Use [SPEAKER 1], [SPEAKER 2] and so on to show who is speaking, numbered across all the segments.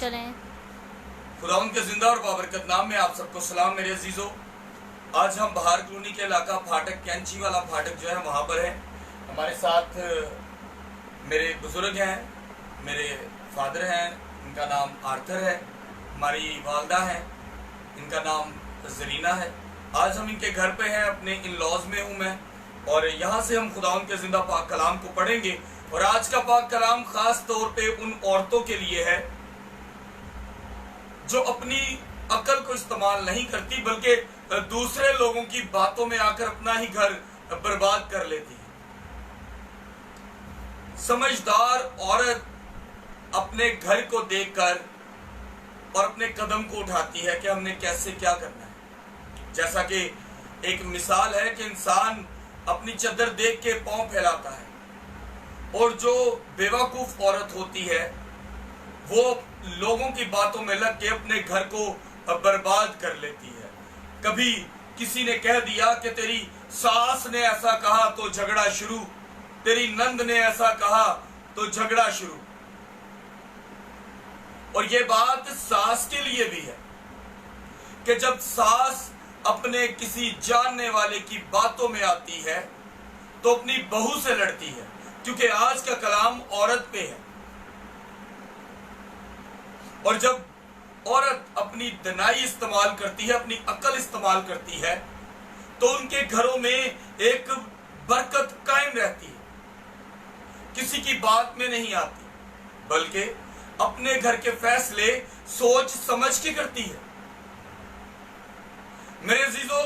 [SPEAKER 1] چلیں۔
[SPEAKER 2] خداوند کے زندہ اور بابرکت نام میں آپ سب کو سلام میرے عزیزو۔ آج ہم بہار کلونی کے علاقہ پھاٹک کینچی والا پھاٹک جو ہے وہاں پر ہے۔ ہمارے ساتھ میرے بزرگ ہیں، میرے فادر ہیں، ان کا نام آرتھر ہے، ہماری والدہ ہیں، ان کا نام زرینہ ہے۔ آج ہم ان کے گھر پہ ہیں، اپنے ان لاز میں ہوں میں، اور یہاں سے ہم خداوند کے زندہ پاک کلام کو پڑھیں گے۔ اور آج کا پاک کلام خاص طور پہ ان عورتوں کے لیے ہے جو اپنی عقل کو استعمال نہیں کرتی بلکہ دوسرے لوگوں کی باتوں میں آ کر اپنا ہی گھر برباد کر لیتی ہے۔ سمجھدار عورت اپنے گھر کو دیکھ کر اور اپنے قدم کو اٹھاتی ہے کہ ہم نے کیسے کیا کرنا ہے۔ جیسا کہ ایک مثال ہے کہ انسان اپنی چادر دیکھ کے پاؤں پھیلاتا ہے، اور جو بیوقوف عورت ہوتی ہے وہ لوگوں کی باتوں میں لگ کے اپنے گھر کو برباد کر لیتی ہے۔ کبھی کسی نے کہہ دیا کہ تیری ساس نے ایسا کہا تو جھگڑا شروع، تیری نند نے ایسا کہا تو جھگڑا شروع۔ اور یہ بات ساس کے لیے بھی ہے کہ جب ساس اپنے کسی جاننے والے کی باتوں میں آتی ہے تو اپنی بہو سے لڑتی ہے، کیونکہ آج کا کلام عورت پہ ہے۔ اور جب عورت اپنی دنائی استعمال کرتی ہے، اپنی عقل استعمال کرتی ہے، تو ان کے گھروں میں ایک برکت قائم رہتی ہے، کسی کی بات میں نہیں آتی بلکہ اپنے گھر کے فیصلے سوچ سمجھ کے کرتی ہے۔ میرے عزیزو،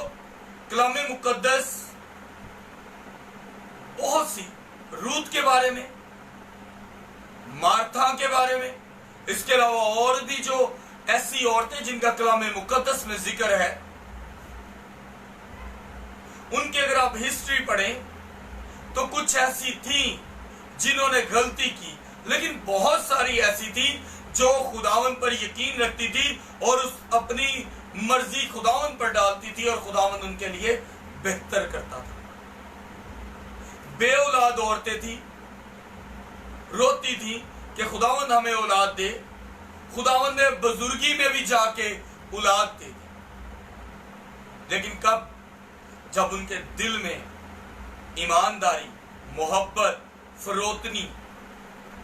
[SPEAKER 2] کلام مقدس بہت سی روت کے بارے میں، مارتھا کے بارے میں، اس کے علاوہ اور بھی جو ایسی عورتیں جن کا کلام مقدس میں ذکر ہے، ان کے اگر آپ ہسٹری پڑھیں تو کچھ ایسی تھیں جنہوں نے غلطی کی، لیکن بہت ساری ایسی تھیں جو خداوند پر یقین رکھتی تھی اور اپنی مرضی خداوند پر ڈالتی تھی، اور خداوند ان کے لیے بہتر کرتا تھا۔ بے اولاد عورتیں تھیں، روتی تھیں کہ خداوند ہمیں اولاد دے۔ خداوند نے بزرگی میں بھی جا کے اولاد دے دی، لیکن کب؟ جب ان کے دل میں ایمانداری، محبت، فروتنی،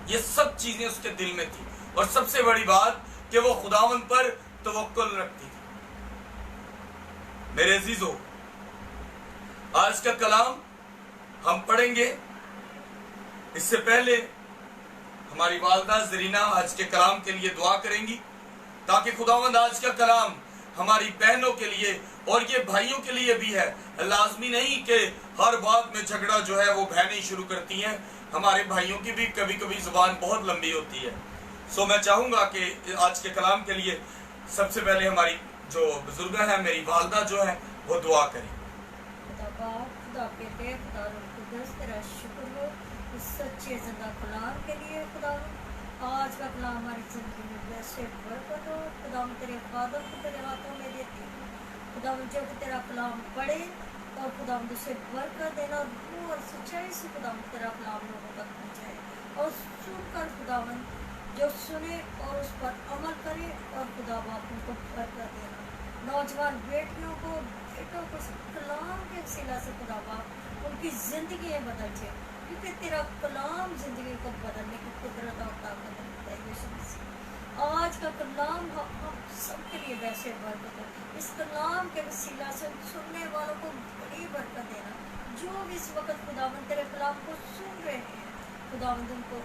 [SPEAKER 2] یہ سب چیزیں اس کے دل میں تھی، اور سب سے بڑی بات کہ وہ خداوند پر توکل رکھتی تھی۔ میرے عزیزو، آج کا کلام ہم پڑھیں گے۔ اس سے پہلے ہماری والدہ زرینہ آج کے کلام کے لیے دعا کریں گی تاکہ خداوند آج کا کلام ہماری بہنوں کے لیے اور یہ بھائیوں کے لیے بھی ہے۔ لازمی نہیں کہ ہر بات میں جھگڑا جو ہے وہ بہنیں شروع کرتی ہیں، ہمارے بھائیوں کی بھی کبھی کبھی زبان بہت لمبی ہوتی ہے۔ سو میں چاہوں گا کہ آج کے کلام کے لیے سب سے پہلے ہماری جو بزرگ ہیں، میری والدہ جو ہے، وہ دعا کریں۔
[SPEAKER 3] خدا باپ، خدا بیٹے، خدا روح القدس، تیرا شکر ہو اس سچے زندہ کلام کے لیے۔ خدا آج کا کلام ہماری زندگی میں ویسے برکت ہو۔ خدا تیرے خادم کو تیرے ہاتھوں میں دیتی ہوں۔ خدا جب تیرا کلام پڑھے اور خدا اسے برکت دینا، اور سچائی سے خدا تیرا کلام لوگوں تک پہنچائے، اور سن کر خدا جو سنے اور اس پر عمل کرے، اور خدا باپ ان کو برکت دینا۔ نوجوان بیٹیوں کو، بیٹوں کو کلام کے وسیلہ سے خدا باپ ان کی زندگیاں بدل جائے، کیونکہ تیرا کلام زندگی کو بدلنے کی قدرت اور طاقت رکھتا ہے۔ یسوع مسیح، آج کا کلام ہم سب کے لیے ویسے برکت ہے۔ اس کلام کے وسیلہ سے سننے والوں کو بڑی برکت دینا، جو بھی اس وقت خداوند تیرے کلام کو سن رہے ہیں، خداوند ان کو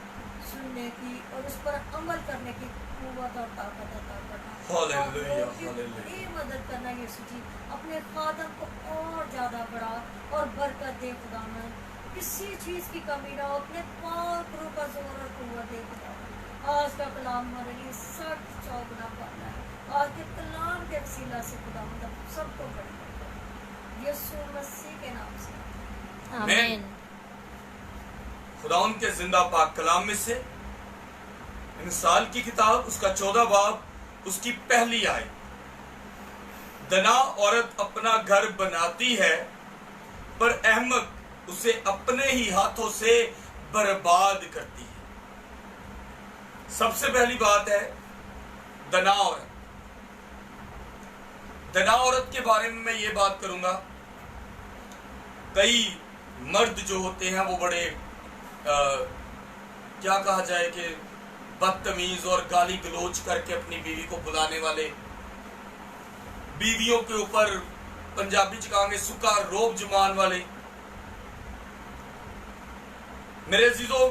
[SPEAKER 3] سننے کی اور اس پر عمل کرنے کی قوت اور طاقت عطا کرنا، اور بڑی مدد کرنا۔ یسوع جی، اپنے خادم کو اور زیادہ بڑھا اور برکت دے خداوند، کسی چیز کی کمی نہ ہو، اپنے پاک روح کا زور اور قوت دے خداوند۔ آج کا کلام ہمارے لیے سخت چوکنا پڑنا ہے۔ آج کے کلام کے وسیلہ سے خداوند ہم سب کو بڑی برکت، یسوع مسیح کے نام سے
[SPEAKER 1] آمین۔
[SPEAKER 2] خداوند کے زندہ پاک کلام میں سے مثال کی کتاب اس کا 14 باب اس کی پہلی آیت، دنا عورت اپنا گھر بناتی ہے پر احمق اسے اپنے ہی ہاتھوں سے برباد کرتی ہے۔ سب سے پہلی بات ہے दना औरत। दना औरत के बारे में मैं ये बात करूंगा। कई मर्द जो होते हैं वो बड़े क्या कहा जाए कि बदतमीज और गाली गलोच करके अपनी बीवी को बुलाने वाले, बीवियों के ऊपर पंजाबी च कहांगे सुका रोब जमान वाले। मेरे अजीजों,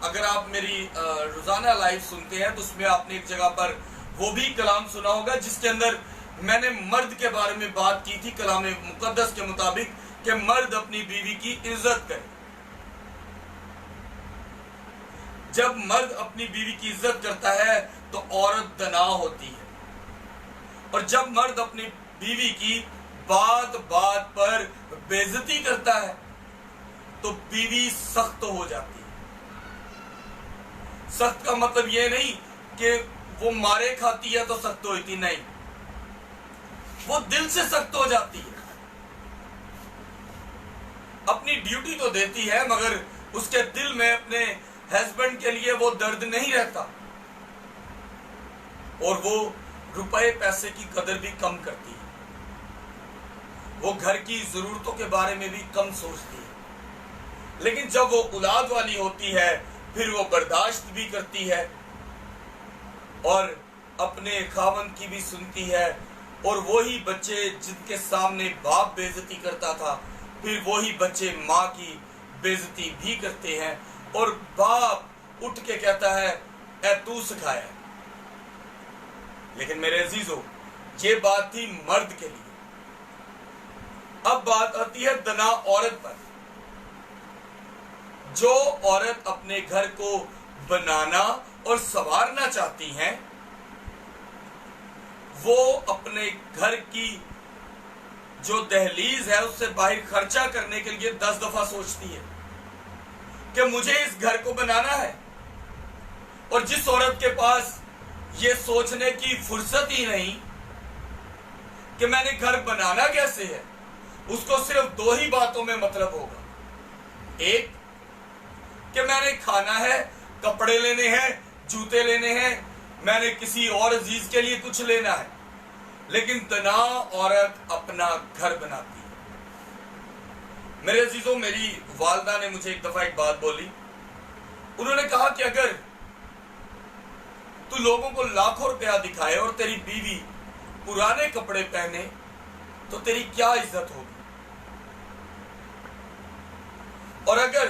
[SPEAKER 2] अगर आप मेरी रोजाना लाइव सुनते हैं तो उसमें आपने एक जगह पर वो भी कलाम सुना होगा जिसके अंदर मैंने मर्द के बारे में बात की थी कलाम मुकद्दस के मुताबिक कि मर्द अपनी बीवी की इज्जत करे। जब मर्द अपनी बीवी की इज्जत करता है तो औरत दना होती है, और जब मर्द अपनी बीवी की बात बात पर बेइज्जती करता है तो बीवी सख्त हो जाती है। सख्त का मतलब ये नहीं कि वो मारे खाती है तो सख्त होती, नहीं, वो दिल से सख्त हो जाती है। अपनी ड्यूटी तो देती है मगर उसके दिल में अपने हस्बैंड के लिए वो दर्द नहीं रहता, और वो रुपए पैसे की कदर भी कम करती है, वो घर की जरूरतों के बारे में भी कम सोचती है। लेकिन जब वो औलाद वाली होती है फिर वो बर्दाश्त भी करती है और अपने खावंद की भी सुनती है, और वही बच्चे जिनके सामने बाप बेइज्जती करता था फिर वही बच्चे माँ की बेइज्जती भी करते हैं, और बाप उठ के कहता है ऐ तू सिखाया। लेकिन मेरे अजीजों, ये बात थी मर्द के लिए। अब बात आती है दना औरत पर। जो औरत अपने घर को बनाना और संवारना चाहती हैं, वो अपने घर की जो दहलीज है उससे बाहर खर्चा करने के लिए 10 दफा सोचती है कि मुझे इस घर को बनाना है। और जिस औरत के पास ये सोचने की फुर्सत ही नहीं कि मैंने घर बनाना कैसे है, उसको सिर्फ 2 ही बातों में मतलब होगा। एक कि मैंने खाना है, कपड़े लेने हैं, जूते लेने हैं, मैंने किसी और अजीज के लिए कुछ लेना है। लेकिन दना औरत अपना घर बनाती है। मेरे अजीजों, मेरी वालदा ने मुझे एक दफा एक बात बोली। उन्होंने कहा कि अगर तू लोगों को लाखों रुपया दिखाए और तेरी बीवी पुराने कपड़े पहने तो तेरी क्या इज्जत होगी, और अगर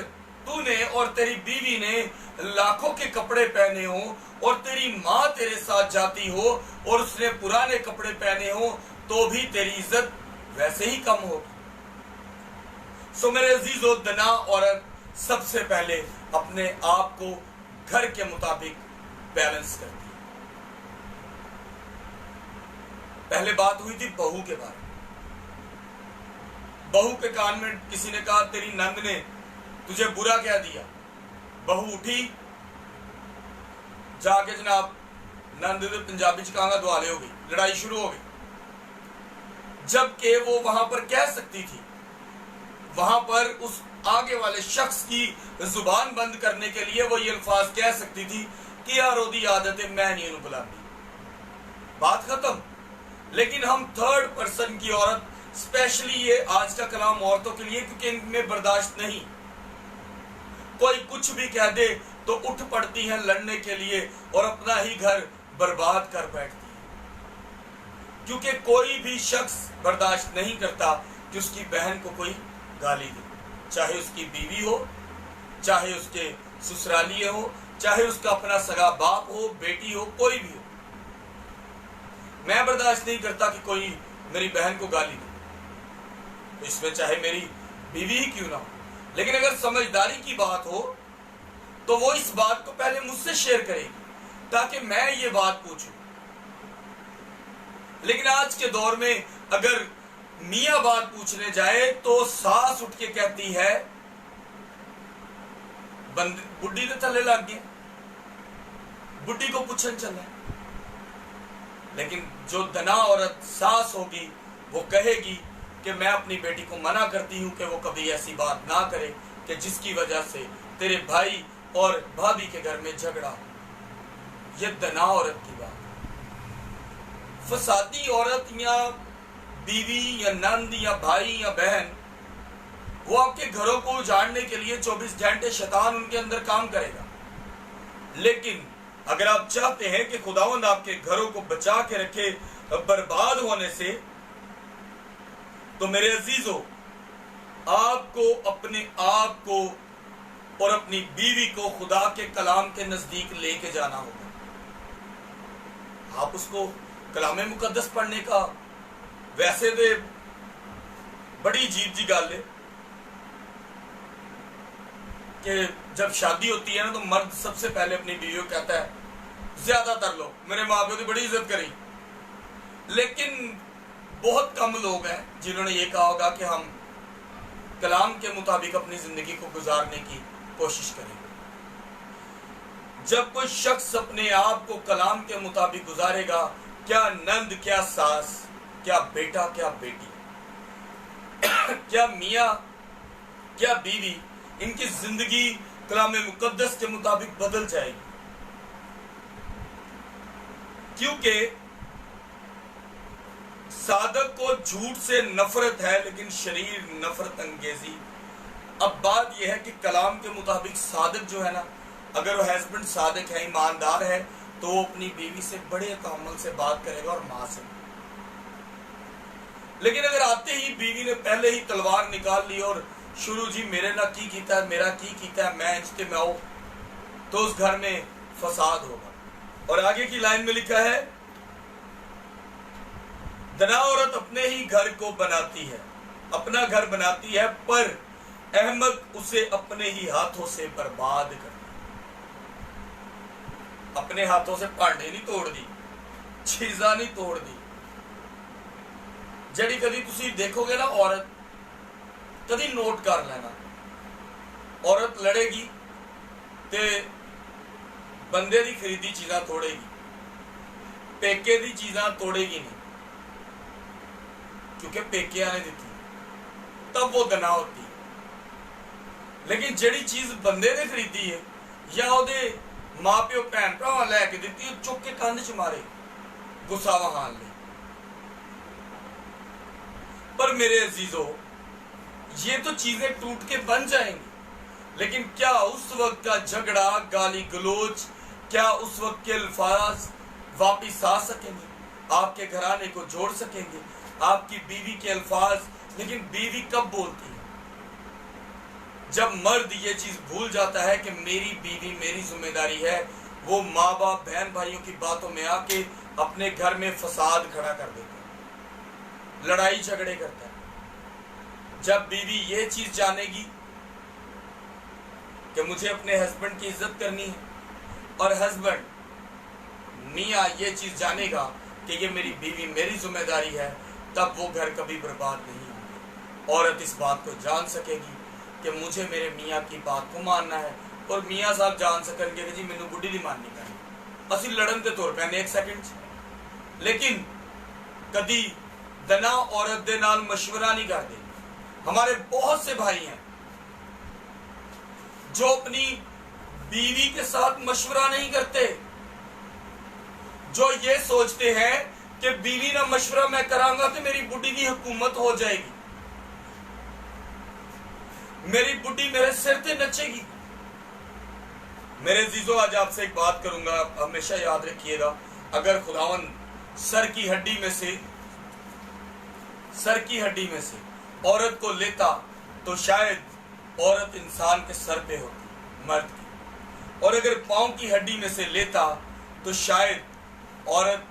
[SPEAKER 2] तूने और तेरी बीवी ने लाखों के कपड़े पहने हो और तेरी माँ तेरे साथ जाती हो और उसने पुराने कपड़े पहने हो तो भी तेरी इज्जत वैसे ही कम होगी। सो मेरे अजीजों, दना औरत सबसे पहले अपने आप को घर के मुताबिक बैलेंस करती है। पहले बात हुई थी बहू के बारे में। बहू के कान में किसी ने कहा तेरी नंद ने तुझे बुरा क्या दिया। बहू उठी, जाके जनाब नंद दे पंजाबी च कहांगा दुआले हो गई, लड़ाई शुरू हो गई। जबकि वो वहां पर कह सकती थी, वहां पर उस आगे वाले शख्स की जुबान बंद करने के लिए वो ये अल्फाज कह सकती थी कि यार ओदी आदत है, मैं नहीं बुलाती, बात खत्म। लेकिन हम थर्ड पर्सन की औरत, स्पेशली ये आज का कलाम औरतों के लिए, क्योंकि इनमें बर्दाश्त नहीं, कोई कुछ भी कह दे तो उठ पड़ती हैं लड़ने के लिए और अपना ही घर बर्बाद कर बैठती है। क्योंकि कोई भी शख्स बर्दाश्त नहीं करता कि उसकी बहन को कोई गाली दे, चाहे उसकी बीवी हो, चाहे उसके ससुरालिये हो, चाहे उसका अपना सगा बाप हो, बेटी हो, कोई भी हो। मैं बर्दाश्त नहीं करता कि कोई मेरी बहन को गाली दे, तो इसमें चाहे मेरी बीवी ही क्यों ना हो। लेकिन अगर समझदारी की बात हो तो वो इस बात को पहले मुझसे शेयर करेगी ताकि मैं ये बात पूछूं। लेकिन आज के दौर में अगर मियां बात पूछने जाए तो सास उठ के कहती है बुढ़ी ने थले लग गए, बुढ़ी को पूछन चला। लेकिन जो दना औरत सास होगी वो कहेगी कि मैं अपनी बेटी को मना करती हूं कि वो कभी ऐसी बात ना करे कि जिसकी वजह से तेरे भाई और भाभी के घर में झगड़ा हो। ये दना औरत की बात। फसादी औरत या बीवी या नंद या भाई या बहन, वो आपके घरों को उजाड़ने के लिए 24 घंटे शैतान उनके अंदर काम करेगा। लेकिन अगर आप चाहते हैं कि खुदावंद आपके घरों को बचा के रखे बर्बाद होने से, तो मेरे अजीजों, आपको अपने आप को और अपनी बीवी को खुदा के कलाम के नजदीक लेके जाना होगा। आप उसको कलाम मुकद्दस पढ़ने का, वैसे तो बड़ी अजीब जी गल है कि जब शादी होती है ना, तो मर्द सबसे पहले अपनी बीवी को कहता है ज्यादातर लोग, मेरे माँ बाप की बड़ी इज्जत करी, लेकिन बहुत कम लोग हैं जिन्होंने ये कहा होगा कि हम कलाम के मुताबिक अपनी जिंदगी को गुजारने की कोशिश करें। जब कोई शख्स अपने आप को कलाम के मुताबिक गुजारेगा, क्या नंद, क्या सास, क्या बेटा, क्या बेटी, क्या मियाँ, क्या बीवी, इनकी जिंदगी कलाम मुकद्दस के मुताबिक बदल जाएगी। क्योंकि सादक को झूठ से नफरत है, लेकिन शरीर नफरत अंगेजी। अब बात यह है कि कलाम के मुताबिक सादक जो है ना, अगर वो हस्बैंड सादक है, ईमानदार है, तो वो अपनी बीवी से बड़े तहम्मुल से बात करेगा और मां से। लेकिन अगर आते ही बीवी ने पहले ही तलवार निकाल ली और शुरू जी मेरे ना की कीता है, मेरा की कीता है, मैं इज्ते में आऊं, तो उस घर में फसाद होगा। और आगे की लाइन में लिखा है, दना औरत अपने ही घर को बनाती है, अपना घर बनाती है, पर अहमक उसे अपने ही हाथों से बर्बाद करती है। अपने हाथों से भांडे नहीं तोड़ दी, चीजा नहीं तोड़ दी। जड़ी कदी तुसी देखोगे ना औरत, कदी नोट कर लेना, औरत लड़ेगी ते बंदे दी खरीदी चीजा तोड़ेगी, पेके दी चीजा तोड़ेगी नहीं, क्योंकि पेकिया ने दी, तब वो दना होती है। लेकिन जड़ी चीज बंदे ने खरीदी है या ओदे मां प्यो भैन भरा लैके दी, चुक के कंध च मारे गुस्सा वहां ले। पर मेरे अजीजों, ये तो चीजें टूट के बन जाएंगी, लेकिन क्या उस वक्त का झगड़ा, गाली गलोच, क्या उस वक्त के अल्फाज वापिस आ सकेंगे? आपके घराने को जोड़ सकेंगे? आपकी बीवी के अल्फाज, लेकिन बीवी कब बोलती है? जब मर्द ये चीज भूल जाता है कि मेरी बीवी मेरी जिम्मेदारी है, वो माँ बाप बहन भाइयों की बातों में आके अपने घर में फसाद खड़ा कर देता है, लड़ाई झगड़े करता है। जब बीवी ये चीज जानेगी कि मुझे अपने हस्बैंड की इज्जत करनी है, और हस्बैंड मियाँ ये चीज जानेगा कि ये मेरी बीवी मेरी जिम्मेदारी है, तब वो घर कभी बर्बाद नहीं होंगे। औरत इस बात को जान सकेगी कि मुझे मेरे मियाँ की बात को मानना है, और मियाँ साहब जान सकेंगे कि जी मैनू बुढ़ी नहीं माननी पैनी, असी लड़न के तौर पैने एक सेकंड। लेकिन कदी दना औरत दे नाल मशवरा नहीं करते। हमारे बहुत से भाई हैं जो अपनी बीवी के साथ मशवरा नहीं करते, जो ये सोचते हैं कि बीवी ना मशवरा मैं करांगा तो मेरी बुढ़ी की हुकूमत हो जाएगी, मेरी बुढ़ी मेरे सिर पे नचेगी। मेरे जीजो, आज आपसे एक बात करूंगा, हमेशा याद रखिएगा, अगर खुदावन सर की हड्डी में से औरत को लेता, तो शायद औरत इंसान के सर पे होती, मर्द की, और अगर पांव की हड्डी में से लेता, तो शायद औरत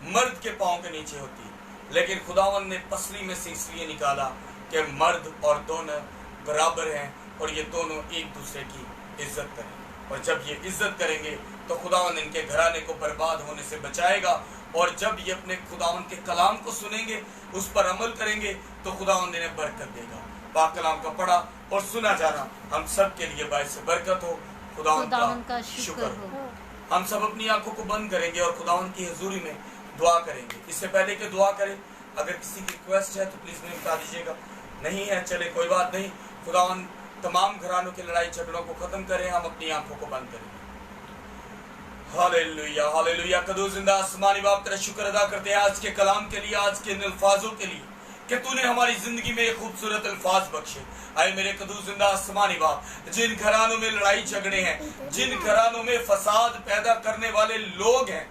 [SPEAKER 2] मर्द के पांव के नीचे होती। लेकिन खुदावन ने पसली में से इसलिए निकाला कि मर्द और दोनों बराबर हैं, और ये दोनों एक दूसरे की इज्जत करें। और जब ये इज्जत करेंगे तो खुदावंद इनके घराने को बर्बाद होने से बचाएगा। और जब ये अपने खुदावंद के कलाम को सुनेंगे, उस पर अमल करेंगे, तो खुदावंद इन्हें बरकत देगा। पाक कलाम का पढ़ा और सुना जाना हम सब के लिए बाइस बरकत हो। खुदावंद का शुक्र हो। हम सब अपनी आंखों को बंद करेंगे और खुदावंद की हुजूरी में दुआ करेंगे। इससे पहले कि दुआ करें, अगर किसी की रिक्वेस्ट है तो प्लीज मुझे बता दीजिएगा। नहीं है, चले कोई बात नहीं। खुदावंद तमाम घरानों की लड़ाई झगड़ों को खत्म करें। हम अपनी आंखों को बंद करें। Hallelujah hallelujah. कदूस जिंदा आसमानी बाप तेरा शुक्र अदा करते हैं आज के कलाम के लिए, आज के इन अल्फाजों के लिए कि तूने हमारी जिंदगी में खूबसूरत अल्फाज बख्शे। आए मेरे कदूस जिंदा आसमानी बाप, जिन घरानों में लड़ाई झगड़े हैं, जिन घरानों में फसाद पैदा करने वाले लोग हैं,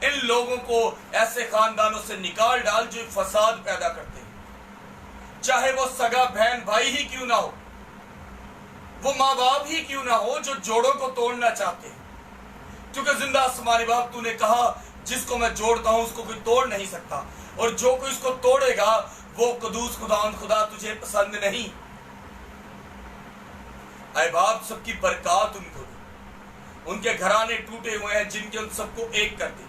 [SPEAKER 2] इन लोगों को ऐसे खानदानों से निकाल डाल जो फसाद पैदा करते हैं। चाहे वो सगा बहन भाई ही क्यों ना हो, वो माँ बाप ही क्यों ना हो, जो जोड़ों को तोड़ना चाहते हैं। क्योंकि जिंदा आसमानी बाप तूने कहा जिसको मैं जोड़ता हूं उसको कोई तोड़ नहीं सकता, और जो कोई उसको तोड़ेगा वो कदूस खुदा तुझे पसंद नहीं। ऐ बाप सबकी बरकत उनको दे, उनके घराने टूटे हुए हैं जिनके उन सबको एक कर दे,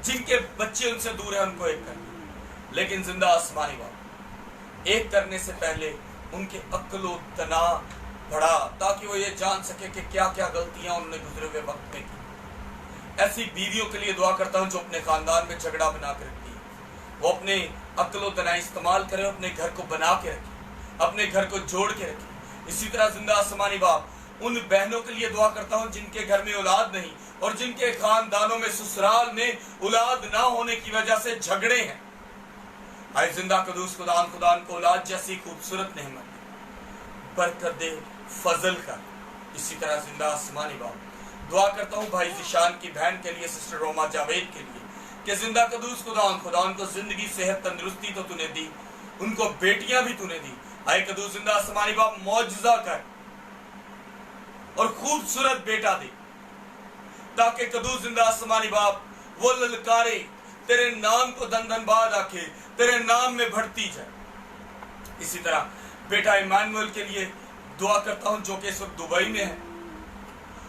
[SPEAKER 2] जिनके बच्चे उनसे दूर हैं उनको एक कर दे। लेकिन जिंदा आसमानी बाप एक करने से पहले उनके अक्लो तना बढ़ा, ताकि वो ये जान सके कि क्या क्या गलतियां उन्होंने गुजरे हुए वक्त में की। ऐसी बीवियों के लिए दुआ करता हूं जो अपने खानदान में झगड़ा बना के रखती है, वो अपने अक्लो तना इस्तेमाल करे, अपने घर को बना के रखे, अपने घर को जोड़ के रखे। इसी तरह जिंदा आसमानी बाप उन बहनों के लिए दुआ करता हूं जिनके घर में औलाद नहीं और जिनके खानदानों में ससुराल में औलाद ना होने की वजह से झगड़े हैं। आए जिंदा कदूस खुदान को औलाद जैसी खूबसूरत नेमत दे, बरकत दे, फजल कर। इसी तरह जिंदा आसमानी बाप दुआ करता हूं भाई जिशान की बहन के लिए, सिस्टर रोमा जावेद के लिए, कि जिंदा कदूस खुदा को जिंदगी सेहत तंदुरुस्ती तो तूने दी, उनको बेटियां भी तूने दी। आए कदूस जिंदा आसमानी बाप मौजज़ा कर और खूबसूरत बेटा दे, ताकि कदूस जिंदा आसमानी बाप वो ललकारे, तेरे नाम को दन दन बाद आके तेरे नाम में बढ़ती जाए। इसी तरह बेटा इमानुएल के लिए दुआ करता हूं जो कि इस वक्त दुबई में है,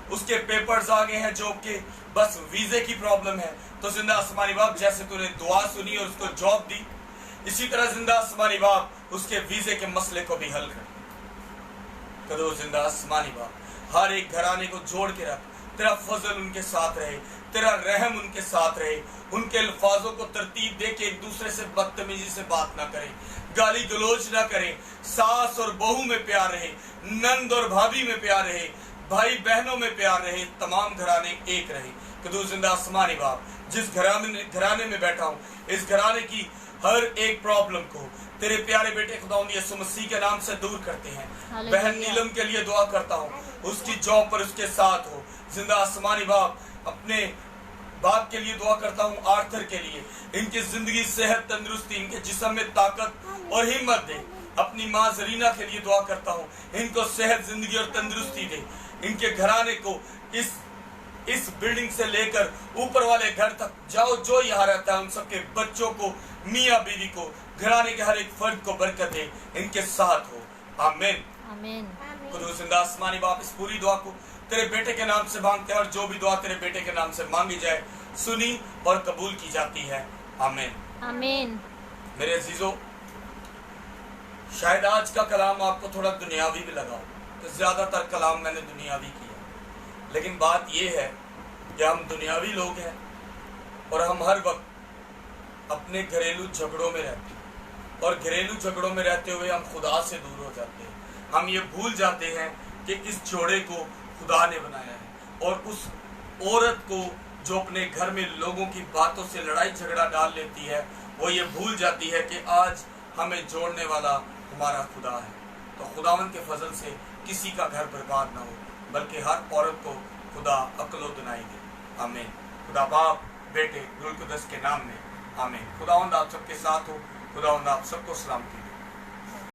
[SPEAKER 2] उसके पेपर्स आ गए हैं जो कि बस वीजे की प्रॉब्लम है। तो जिंदा आसमानी बाप जैसे तूने दुआ सुनी और उसको जॉब दी, इसी तरह जिंदा आसमानी बाप उसके वीजे के मसले को भी हल कर करो। जिंदा आसमानी बाप हर एक घराने को जोड़ के रख, तेरा फजल उनके साथ रहे, तेरा रहम उनके साथ रहे, उनके अल्फाजों को तरतीब दे के एक दूसरे से बदतमीजी से बात ना करें, गाली गलोच ना करें, सास और बहू में प्यार रहे, नंद और भाभी में प्यार रहे, भाई बहनों में प्यार रहे, तमाम घराने एक रहे। कदूस जिंदा आसमानी बाप जिस घराने में बैठा हूँ, इस घराने की हर एक प्रॉब्लम को तेरे प्यारे बेटे खुदावंद यीशु मसीह के नाम से दूर करते हैं। बहन नीलम के लिए दुआ करता हूँ, उसकी जॉब पर उसके साथ हो। जिंदा आसमानी बाप अपने बाप के लिए दुआ करता हूँ, आर्थर के लिए, इनकी जिंदगी सेहत तंदुरुस्ती, इनके जिस्म में ताकत और हिम्मत दे। अपनी माँ जरीना के लिए दुआ करता हूँ, इनको सेहत, जिंदगी और तंदुरुस्ती दे। इनके घराने को इस बिल्डिंग से लेकर ऊपर वाले घर तक जाओ, जो यहाँ रहता है उन सबके बच्चों को, मियाँ बीवी को, घराने के हर एक फर्द को बरकत दे, इनके साथ हो। आमीन आमीन। खुदा जिंदा आसमानी बाप इस पूरी दुआ को तेरे बेटे के नाम से मांगते हैं, और जो भी दुआ तेरे बेटे के नाम से मांगी जाए सुनी और कबूल की जाती है। आमीन आमीन। मेरे अजीजों, शायद आज का कलाम आपको थोड़ा दुनियावी भी लगा, तो ज्यादातर कलाम मैंने दुनियावी किया, लेकिन बात यह है कि हम दुनियावी लोग हैं और हम हर वक्त अपने घरेलू झगड़ों में रहते हैं, और घरेलू झगड़ों में रहते हुए हम खुदा से दूर हो जाते हैं। हम ये भूल जाते हैं कि इस जोड़े को खुदा ने बनाया है, और उस औरत को जो अपने घर में लोगों की बातों से लड़ाई झगड़ा डाल लेती है, वो ये भूल जाती है कि आज हमें जोड़ने वाला हमारा खुदा है। तो खुदावंद के फजल से किसी का घर बर्बाद ना हो, बल्कि हर औरत को खुदा अक्ल दुनाई दे। आमीन। खुदा बाप, बेटे, रूह कुदस के नाम में आमीन। खुदावंद आप सबके साथ हो। खुदावंद आप सबको सलामती।